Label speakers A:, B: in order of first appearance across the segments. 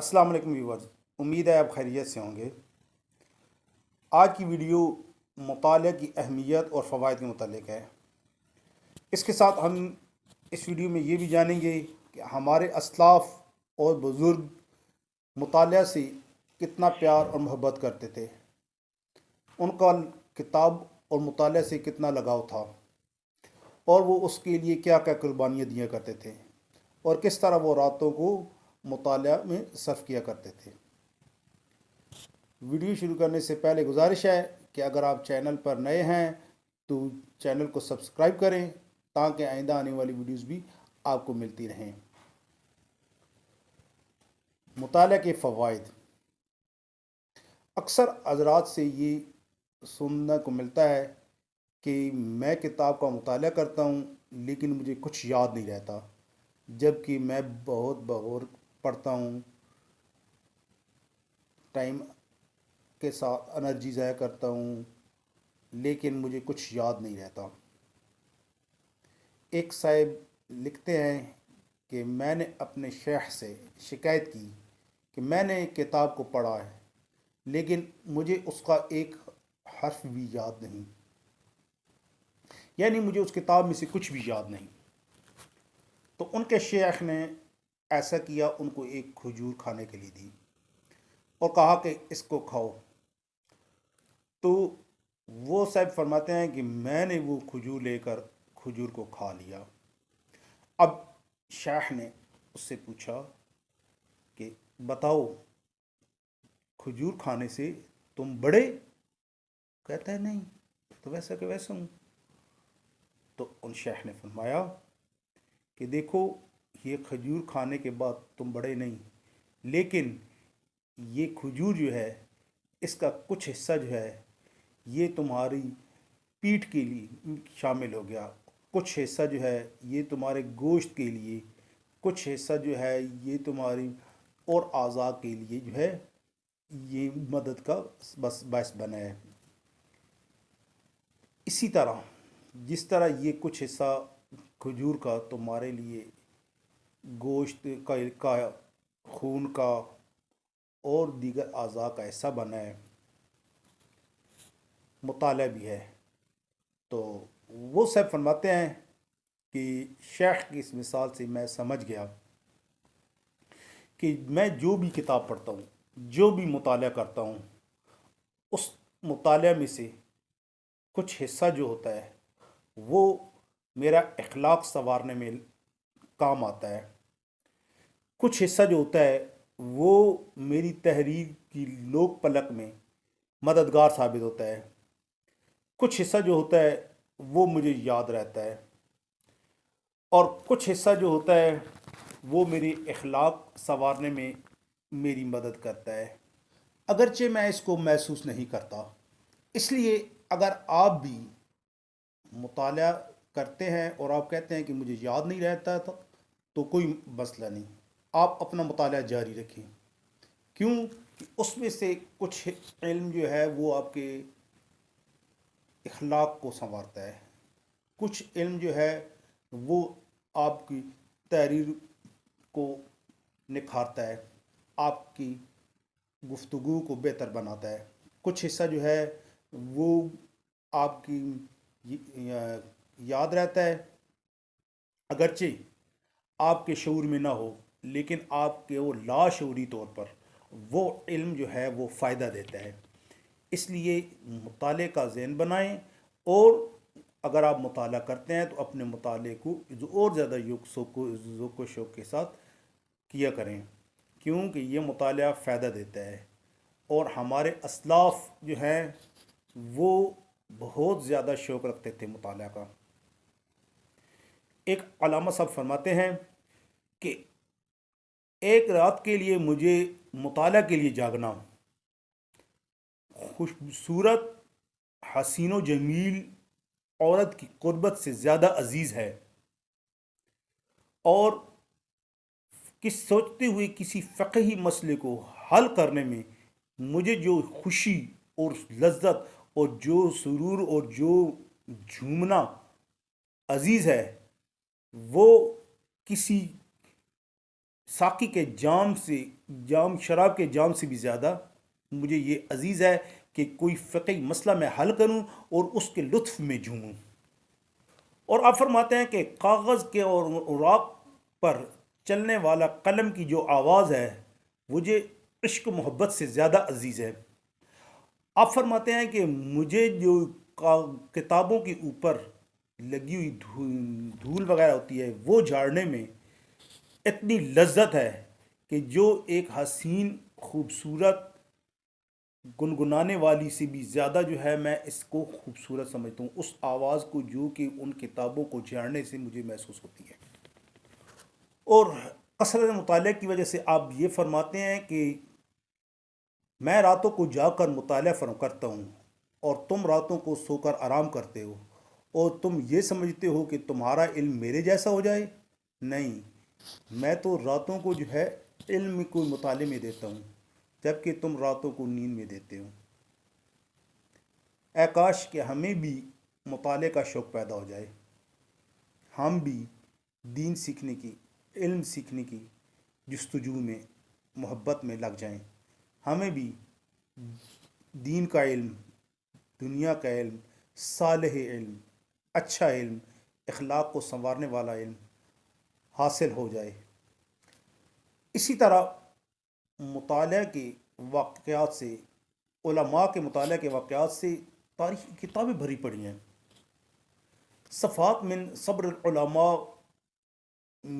A: السلام علیکم ویورز، امید ہے آپ خیریت سے ہوں گے۔ آج کی ویڈیو مطالعہ کی اہمیت اور فوائد کے متعلق ہے۔ اس کے ساتھ ہم اس ویڈیو میں یہ بھی جانیں گے کہ ہمارے اسلاف اور بزرگ مطالعہ سے کتنا پیار اور محبت کرتے تھے، ان کا کتاب اور مطالعہ سے کتنا لگاؤ تھا، اور وہ اس کے لیے کیا کیا قربانیاں دیا کرتے تھے، اور کس طرح وہ راتوں کو مطالعہ میں صرف کیا کرتے تھے۔ ویڈیو شروع کرنے سے پہلے گزارش ہے کہ اگر آپ چینل پر نئے ہیں تو چینل کو سبسکرائب کریں تاکہ آئندہ آنے والی ویڈیوز بھی آپ کو ملتی رہیں۔ مطالعہ کے فوائد۔ اکثر حضرات سے یہ سننے کو ملتا ہے کہ میں کتاب کا مطالعہ کرتا ہوں لیکن مجھے کچھ یاد نہیں رہتا، جبکہ میں بہت بغور پڑھتا ہوں، ٹائم کے ساتھ انرجی ضائع کرتا ہوں، لیکن مجھے کچھ یاد نہیں رہتا۔ ایک صاحب لکھتے ہیں کہ میں نے اپنے شیخ سے شکایت کی کہ میں نے ایک کتاب کو پڑھا ہے لیکن مجھے اس کا ایک حرف بھی یاد نہیں، یعنی مجھے اس کتاب میں سے کچھ بھی یاد نہیں۔ تو ان کے شیخ نے ایسا کیا، ان کو ایک کھجور کھانے کے لیے دی اور کہا کہ اس کو کھاؤ۔ تو وہ صاحب فرماتے ہیں کہ میں نے وہ کھجور لے کر کھجور کو کھا لیا۔ اب شیخ نے اس سے پوچھا کہ بتاؤ، کھجور کھانے سے تم بڑے؟ کہتا ہے نہیں، تو ویسا کہ ویسا ہوں۔ تو ان شیخ نے فرمایا کہ دیکھو، یہ کھجور کھانے کے بعد تم بڑے نہیں، لیکن یہ کھجور جو ہے اس کا کچھ حصہ جو ہے یہ تمہاری پیٹھ کے لیے شامل ہو گیا، کچھ حصہ جو ہے یہ تمہارے گوشت کے لیے، کچھ حصہ جو ہے یہ تمہاری اور اعضاء کے لیے جو ہے یہ مدد کا بس باعث بنا ہے۔ اسی طرح جس طرح یہ کچھ حصہ کھجور کا تمہارے لیے گوشت کا خون کا اور دیگر اعضاء کا حصہ بنا ہے، مطالعہ بھی ہے۔ تو وہ صاحب فرماتے ہیں کہ شیخ کی اس مثال سے میں سمجھ گیا کہ میں جو بھی کتاب پڑھتا ہوں، جو بھی مطالعہ کرتا ہوں، اس مطالعہ میں سے کچھ حصہ جو ہوتا ہے وہ میرا اخلاق سنوارنے میں کام آتا ہے، کچھ حصہ جو ہوتا ہے وہ میری تحریر کی لوک پلک میں مددگار ثابت ہوتا ہے، کچھ حصہ جو ہوتا ہے وہ مجھے یاد رہتا ہے، اور کچھ حصہ جو ہوتا ہے وہ میری اخلاق سنوارنے میں میری مدد کرتا ہے، اگرچہ میں اس کو محسوس نہیں کرتا۔ اس لیے اگر آپ بھی مطالعہ کرتے ہیں اور آپ کہتے ہیں کہ مجھے یاد نہیں رہتا تھا، تو کوئی مسئلہ نہیں، آپ اپنا مطالعہ جاری رکھیں۔ کیوں کہ اس میں سے کچھ علم جو ہے وہ آپ کے اخلاق کو سنوارتا ہے، کچھ علم جو ہے وہ آپ کی تحریر کو نکھارتا ہے، آپ کی گفتگو کو بہتر بناتا ہے، کچھ حصہ جو ہے وہ آپ کی یاد رہتا ہے، اگرچہ آپ کے شعور میں نہ ہو، لیکن آپ کے وہ لاشعوری طور پر وہ علم جو ہے وہ فائدہ دیتا ہے۔ اس لیے مطالعے کا ذہن بنائیں، اور اگر آپ مطالعہ کرتے ہیں تو اپنے مطالعے کو اور زیادہ ذوق و شوق کے ساتھ کیا کریں، کیونکہ یہ مطالعہ فائدہ دیتا ہے۔ اور ہمارے اسلاف جو ہیں وہ بہت زیادہ شوق رکھتے تھے مطالعہ کا۔ ایک علامہ صاحب فرماتے ہیں کہ ایک رات کے لیے مجھے مطالعہ کے لیے جاگنا خوبصورت حسین و جمیل عورت کی قربت سے زیادہ عزیز ہے، اور سوچتے ہوئے کسی فقہی مسئلے کو حل کرنے میں مجھے جو خوشی اور لذت اور جو سرور اور جو جھومنا عزیز ہے وہ کسی ساقی کے جام سے، جام شراب کے جام سے بھی زیادہ مجھے یہ عزیز ہے کہ کوئی فقہی مسئلہ میں حل کروں اور اس کے لطف میں جھوموں۔ اور آپ فرماتے ہیں کہ کاغذ کے اور اوراق پر چلنے والا قلم کی جو آواز ہے مجھے عشق و محبت سے زیادہ عزیز ہے۔ آپ فرماتے ہیں کہ مجھے جو کتابوں کے اوپر لگی ہوئی دھول وغیرہ ہوتی ہے وہ جھاڑنے میں اتنی لذت ہے کہ جو ایک حسین خوبصورت گنگنانے والی سے بھی زیادہ جو ہے میں اس کو خوبصورت سمجھتا ہوں، اس آواز کو جو کہ ان کتابوں کو جھاڑنے سے مجھے محسوس ہوتی ہے۔ اور کثرت مطالعہ کی وجہ سے آپ یہ فرماتے ہیں کہ میں راتوں کو جا کر مطالعہ فرم کرتا ہوں اور تم راتوں کو سو کر آرام کرتے ہو، اور تم یہ سمجھتے ہو کہ تمہارا علم میرے جیسا ہو جائے؟ نہیں، میں تو راتوں کو جو ہے علم کو مطالعے میں دیتا ہوں، جبکہ تم راتوں کو نیند میں دیتے ہو۔ اے کاش کہ ہمیں بھی مطالعے کا شوق پیدا ہو جائے، ہم بھی دین سیکھنے کی، علم سیکھنے کی جستجو میں، محبت میں لگ جائیں۔ ہمیں بھی دین کا علم، دنیا کا علم، صالح علم، اچھا علم، اخلاق کو سنوارنے والا علم حاصل ہو جائے۔ اسی طرح مطالعہ کے واقعات سے، علماء کے مطالعہ کے واقعات سے تاریخی کتابیں بھری پڑی ہیں۔ صفات من صبر العلماء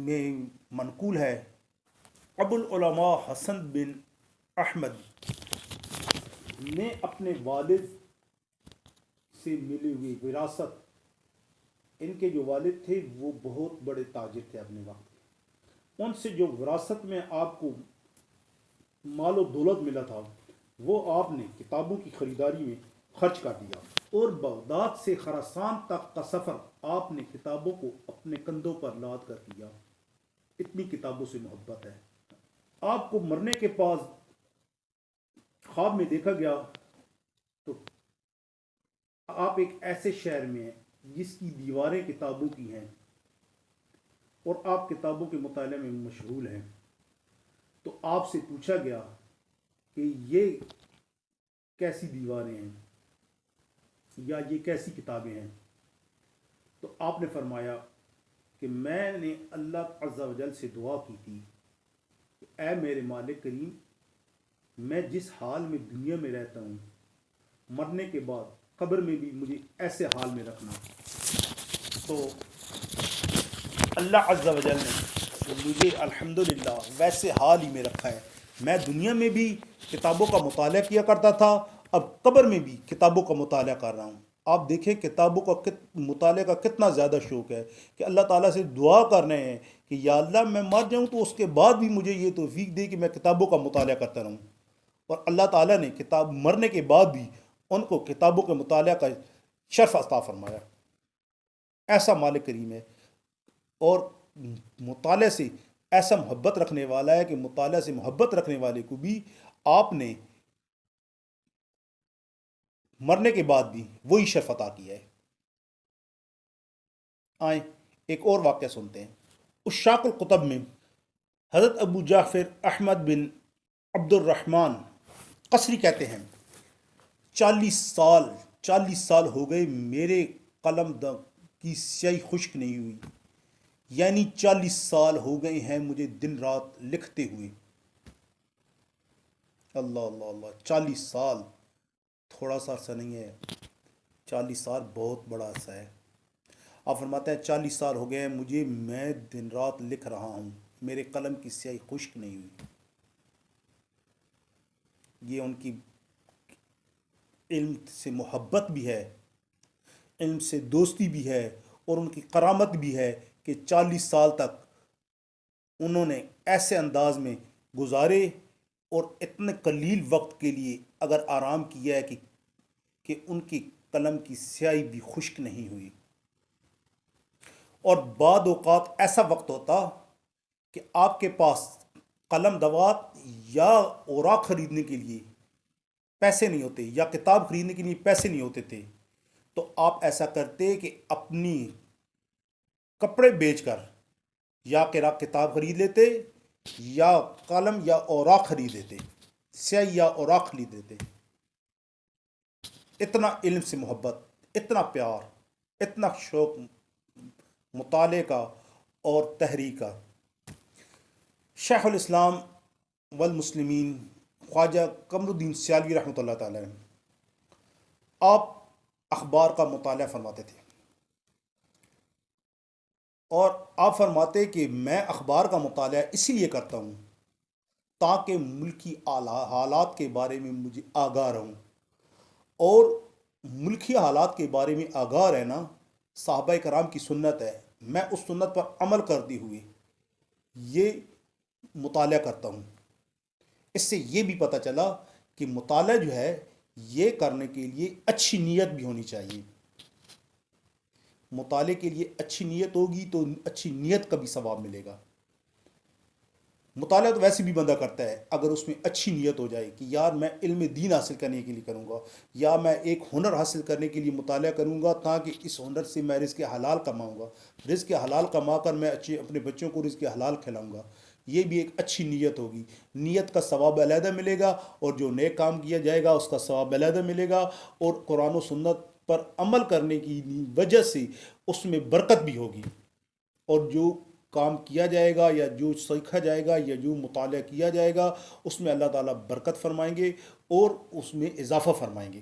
A: میں منقول ہے، ابو العلماء حسن بن احمد نے اپنے والد سے ملی ہوئی وراثت، ان کے جو والد تھے وہ بہت بڑے تاجر تھے اپنے وقت کے، ان سے جو وراثت میں آپ کو مال و دولت ملا تھا وہ آپ نے کتابوں کی خریداری میں خرچ کر دیا، اور بغداد سے خراسان تک کا سفر آپ نے کتابوں کو اپنے کندھوں پر لاد کر کیا۔ اتنی کتابوں سے محبت ہے۔ آپ کو مرنے کے بعد خواب میں دیکھا گیا تو آپ ایک ایسے شہر میں ہیں جس کی دیواریں کتابوں کی ہیں، اور آپ کتابوں کے مطالعے میں مشغول ہیں۔ تو آپ سے پوچھا گیا کہ یہ کیسی دیواریں ہیں یا یہ کیسی کتابیں ہیں؟ تو آپ نے فرمایا کہ میں نے اللہ عز و جل سے دعا کی تھی کہ اے میرے مالک کریم، میں جس حال میں دنیا میں رہتا ہوں، مرنے کے بعد قبر میں بھی مجھے ایسے حال میں رکھنا۔ تو اللہ عز و جل نے مجھے الحمدللہ ویسے حال ہی میں رکھا ہے۔ میں دنیا میں بھی کتابوں کا مطالعہ کیا کرتا تھا، اب قبر میں بھی کتابوں کا مطالعہ کر رہا ہوں۔ آپ دیکھیں کتابوں کا مطالعے کا کتنا زیادہ شوق ہے کہ اللہ تعالیٰ سے دعا کر رہے ہیں کہ یا اللہ میں مر جاؤں تو اس کے بعد بھی مجھے یہ توفیق دے کہ میں کتابوں کا مطالعہ کرتا رہوں۔ اور اللہ تعالیٰ نے کتاب مرنے کے بعد بھی ان کو کتابوں کے مطالعہ کا شرف عطا فرمایا۔ ایسا مالک کریم ہے، اور مطالعے سے ایسا محبت رکھنے والا ہے کہ مطالعہ سے محبت رکھنے والے کو بھی آپ نے مرنے کے بعد بھی وہی شرف عطا کیا ہے۔ آئیں ایک اور واقعہ سنتے ہیں۔ اشاق القطب میں حضرت ابو جعفر احمد بن عبد الرحمن قصری کہتے ہیں 40 سال ہو گئے میرے قلم کی سیاہی خشک نہیں ہوئی، یعنی 40 سال ہو گئے ہیں مجھے دن رات لکھتے ہوئے۔ اللہ اللہ اللہ، 40 سال تھوڑا سا عرصہ نہیں ہے، 40 سال بہت بڑا عرصہ ہے۔ آپ فرماتے ہیں 40 سال ہو گئے ہیں مجھے، میں دن رات لکھ رہا ہوں، میرے قلم کی سیاہی خشک نہیں ہوئی۔ یہ ان کی علم سے محبت بھی ہے، علم سے دوستی بھی ہے، اور ان کی کرامت بھی ہے کہ 40 سال تک انہوں نے ایسے انداز میں گزارے، اور اتنے قلیل وقت کے لیے اگر آرام کیا ہے کہ ان کی قلم کی سیاہی بھی خشک نہیں ہوئی۔ اور بعض اوقات ایسا وقت ہوتا کہ آپ کے پاس قلم دوات یا اوراق خریدنے کے لیے پیسے نہیں ہوتے، یا کتاب خریدنے کے لیے پیسے نہیں ہوتے تھے، تو آپ ایسا کرتے کہ اپنی کپڑے بیچ کر یا کتاب خرید لیتے، یا قلم یا اوراق خریدے تھے، سیاہی یا اوراق خریدے تھے. اتنا علم سے محبت، اتنا پیار، اتنا شوق مطالعے کا اور تحریک کا. شیخ الاسلام والمسلمین خواجہ قمر الدین سیالوی رحمۃ اللہ تعالی عنہ، آپ اخبار کا مطالعہ فرماتے تھے، اور آپ فرماتے کہ میں اخبار کا مطالعہ اسی لیے کرتا ہوں تاکہ ملکی حالات کے بارے میں مجھے آگاہ رہوں. اور ملکی حالات کے بارے میں آگاہ رہنا صحابہ کرام کی سنت ہے. میں اس سنت پر عمل کرتے ہوئے یہ مطالعہ کرتا ہوں. اس سے یہ بھی پتہ چلا کہ مطالعہ جو ہے یہ کرنے کے لیے اچھی نیت بھی ہونی چاہیے. مطالعے کے لیے اچھی نیت ہوگی تو اچھی نیت کا بھی ثواب ملے گا. مطالعہ تو ویسے بھی بندہ کرتا ہے اگر اس میں اچھی نیت ہو جائے کہ یار میں علم دین حاصل کرنے کے لیے کروں گا، یا میں ایک ہنر حاصل کرنے کے لیے مطالعہ کروں گا تاکہ اس ہنر سے میں رزق حلال کماؤں گا، رزق حلال کما کر میں اپنے بچوں کو رزق حلال کھلاؤں گا. یہ بھی ایک اچھی نیت ہوگی. نیت کا ثواب علیحدہ ملے گا، اور جو نیک کام کیا جائے گا اس کا ثواب علیحدہ ملے گا. اور قرآن و سنت پر عمل کرنے کی وجہ سے اس میں برکت بھی ہوگی. اور جو کام کیا جائے گا یا جو سیکھا جائے گا یا جو مطالعہ کیا جائے گا اس میں اللہ تعالیٰ برکت فرمائیں گے اور اس میں اضافہ فرمائیں گے.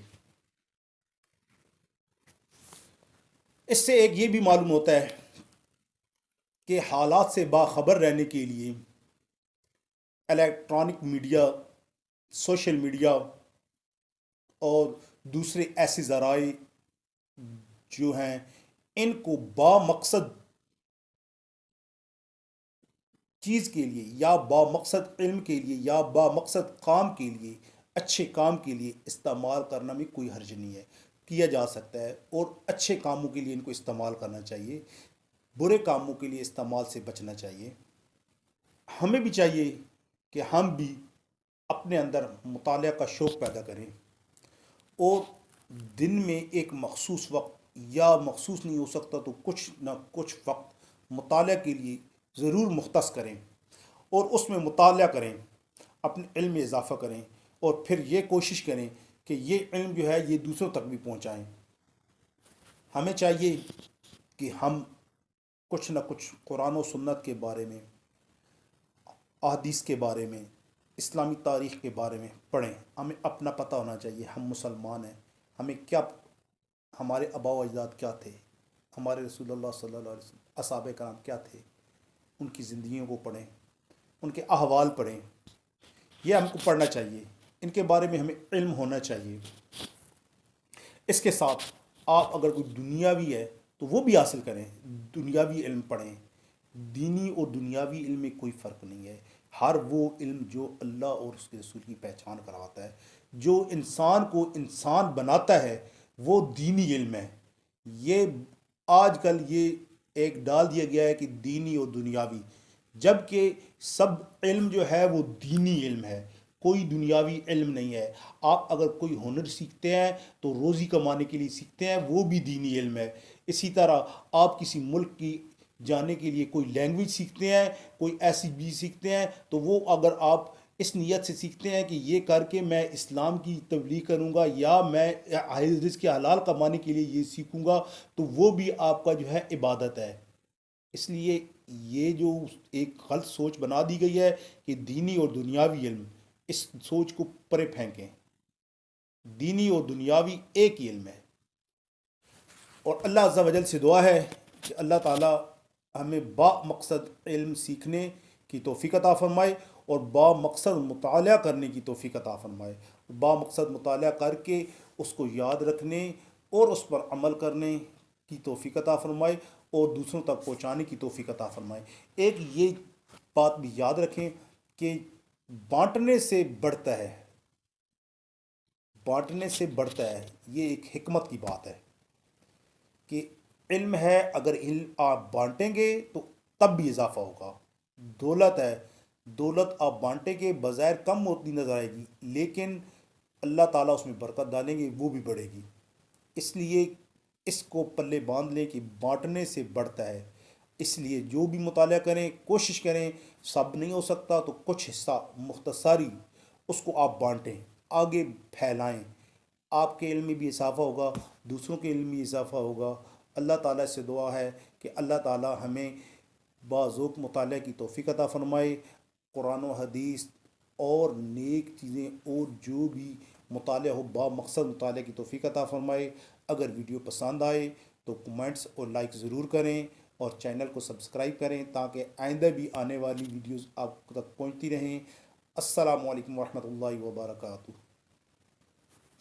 A: اس سے ایک یہ بھی معلوم ہوتا ہے کہ حالات سے باخبر رہنے کے لیے الیکٹرانک میڈیا، سوشل میڈیا اور دوسرے ایسے ذرائع جو ہیں ان کو با مقصد چیز کے لیے یا با مقصد علم کے لیے یا با مقصد کام کے لیے، اچھے کام کے لیے استعمال کرنا میں کوئی حرج نہیں ہے. کیا جا سکتا ہے اور اچھے کاموں کے لیے ان کو استعمال کرنا چاہیے، برے کاموں کے لیے استعمال سے بچنا چاہیے. ہمیں بھی چاہیے کہ ہم بھی اپنے اندر مطالعہ کا شوق پیدا کریں، اور دن میں ایک مخصوص وقت، یا مخصوص نہیں ہو سکتا تو کچھ نہ کچھ وقت مطالعہ کے لیے ضرور مختص کریں، اور اس میں مطالعہ کریں، اپنے علم میں اضافہ کریں، اور پھر یہ کوشش کریں کہ یہ علم جو ہے یہ دوسروں تک بھی پہنچائیں. ہمیں چاہیے کہ ہم کچھ نہ کچھ قرآن و سنت کے بارے میں، احادیث کے بارے میں، اسلامی تاریخ کے بارے میں پڑھیں. ہمیں اپنا پتہ ہونا چاہیے ہم مسلمان ہیں، ہمیں کیا، ہمارے آباء و اجداد کیا تھے، ہمارے رسول اللہ صلی اللہ علیہ وسلم اصحاب کرام کیا تھے، ان کی زندگیوں کو پڑھیں، ان کے احوال پڑھیں. یہ ہم کو پڑھنا چاہیے، ان کے بارے میں ہمیں علم ہونا چاہیے. اس کے ساتھ آپ اگر کوئی دنیاوی ہے تو وہ بھی حاصل کریں، دنیاوی علم پڑھیں. دینی اور دنیاوی علم میں کوئی فرق نہیں ہے. ہر وہ علم جو اللہ اور اس کے رسول کی پہچان کرواتا ہے، جو انسان کو انسان بناتا ہے، وہ دینی علم ہے. یہ آج کل یہ ایک ڈال دیا گیا ہے کہ دینی اور دنیاوی، جبکہ سب علم جو ہے وہ دینی علم ہے، کوئی دنیاوی علم نہیں ہے. آپ اگر کوئی ہنر سیکھتے ہیں تو روزی کمانے کے لیے سیکھتے ہیں، وہ بھی دینی علم ہے. اسی طرح آپ کسی ملک کی جانے کے لیے کوئی لینگویج سیکھتے ہیں، کوئی ایسی چیز سیکھتے ہیں، تو وہ اگر آپ اس نیت سے سیکھتے ہیں کہ یہ کر کے میں اسلام کی تبلیغ کروں گا یا میں رزق حلال کمانے کے لیے یہ سیکھوں گا، تو وہ بھی آپ کا جو ہے عبادت ہے. اس لیے یہ جو ایک غلط سوچ بنا دی گئی ہے کہ دینی اور دنیاوی علم، اس سوچ کو پرے پھینکیں. دینی اور دنیاوی ایک ہی علم ہے. اور اللہ عز و جل سے دعا ہے کہ اللہ تعالیٰ ہمیں با مقصد علم سیکھنے کی توفیق عطا فرمائے، اور با مقصد مطالعہ کرنے کی توفیق عطا فرمائے. با مقصد مطالعہ کر کے اس کو یاد رکھنے اور اس پر عمل کرنے کی توفیق عطا فرمائے، اور دوسروں تک پہنچانے کی توفیق عطا فرمائے. ایک یہ بات بھی یاد رکھیں کہ بانٹنے سے بڑھتا ہے، بانٹنے سے بڑھتا ہے. یہ ایک حکمت کی بات ہے کہ علم ہے، اگر علم آپ بانٹیں گے تو تب بھی اضافہ ہوگا. دولت ہے، دولت آپ بانٹیں گے بظاہر کم ہوتی نظر آئے گی، لیکن اللہ تعالیٰ اس میں برکت ڈالیں گے، وہ بھی بڑھے گی. اس لیے اس کو پلے باندھ لیں کہ بانٹنے سے بڑھتا ہے. اس لیے جو بھی مطالعہ کریں کوشش کریں، سب نہیں ہو سکتا تو کچھ حصہ مختصری اس کو آپ بانٹیں، آگے پھیلائیں، آپ کے علم میں بھی اضافہ ہوگا، دوسروں کے علم میں اضافہ ہوگا۔ اللہ تعالیٰ سے دعا ہے کہ اللہ تعالیٰ ہمیں باذوق مطالعہ کی توفیق عطا فرمائے، قرآن و حدیث اور نیک چیزیں اور جو بھی مطالعہ ہو با مقصد مطالعہ کی توفیق عطا فرمائے۔ اگر ویڈیو پسند آئے تو کمنٹس اور لائک ضرور کریں اور چینل کو سبسکرائب کریں تاکہ آئندہ بھی آنے والی ویڈیوز آپ تک پہنچتی رہیں۔ السلام علیکم ورحمۃ اللہ وبرکاتہ۔